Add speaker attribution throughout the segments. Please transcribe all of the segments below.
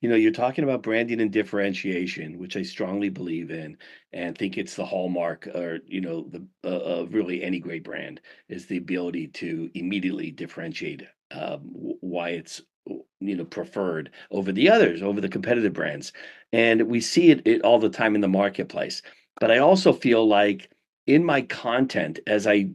Speaker 1: You're talking about branding and differentiation, which I strongly believe in, and think it's the hallmark, or the of really any great brand is the ability to immediately differentiate why it's preferred over the others, over the competitive brands, and we see it all the time in the marketplace. But I also feel like in my content, as I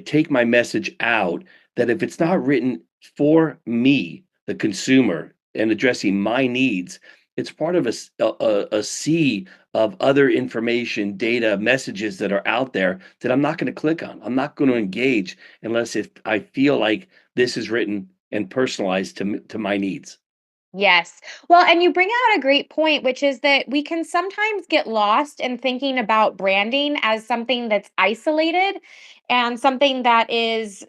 Speaker 1: take my message out, that if it's not written for me, the consumer, and addressing my needs, it's part of a sea of other information, data, messages that are out there that I'm not going to click on. I'm not going to engage unless if I feel like this is written and personalized to my needs.
Speaker 2: Yes. Well, and you bring out a great point, which is that we can sometimes get lost in thinking about branding as something that's isolated and something that is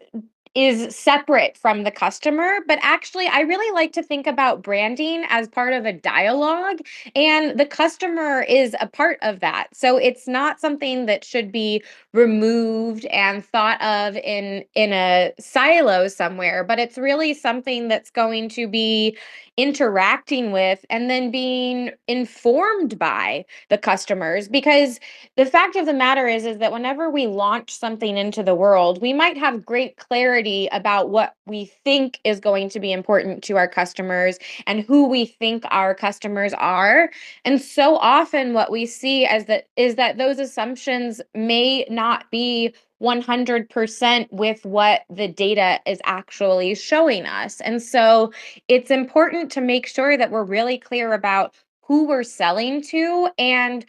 Speaker 2: separate from the customer, but actually I really like to think about branding as part of a dialogue, and the customer is a part of that. So it's not something that should be removed and thought of in a silo somewhere, but it's really something that's going to be interacting with and then being informed by the customers, because the fact of the matter is that whenever we launch something into the world, we might have great clarity about what we think is going to be important to our customers and who we think our customers are. And so often what we see as that is that those assumptions may not be 100% with what the data is actually showing us. And so it's important to make sure that we're really clear about who we're selling to and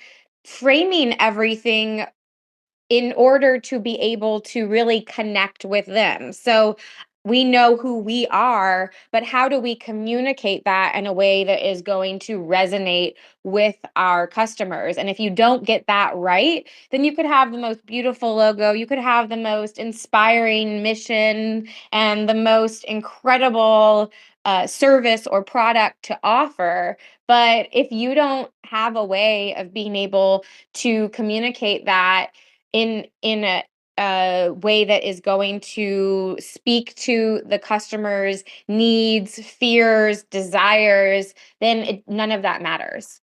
Speaker 2: framing everything in order to be able to really connect with them. So we know who we are, but how do we communicate that in a way that is going to resonate with our customers? And if you don't get that right, then you could have the most beautiful logo, you could have the most inspiring mission, and the most incredible service or product to offer. But if you don't have a way of being able to communicate that in a way that is going to speak to the customer's needs, fears, desires, then none of that matters.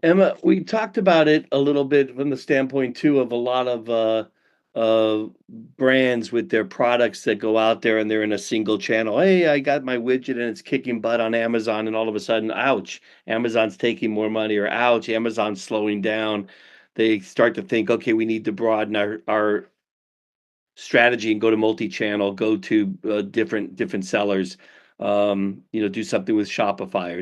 Speaker 1: Emma, we talked about it a little bit from the standpoint too of a lot of brands with their products that go out there and they're in a single channel. Hey, I got my widget and it's kicking butt on Amazon, and all of a sudden, ouch, Amazon's taking more money, or ouch, Amazon's slowing down. They start to think, okay, we need to broaden our strategy and go to multi-channel, go to different sellers. Do something with Shopify or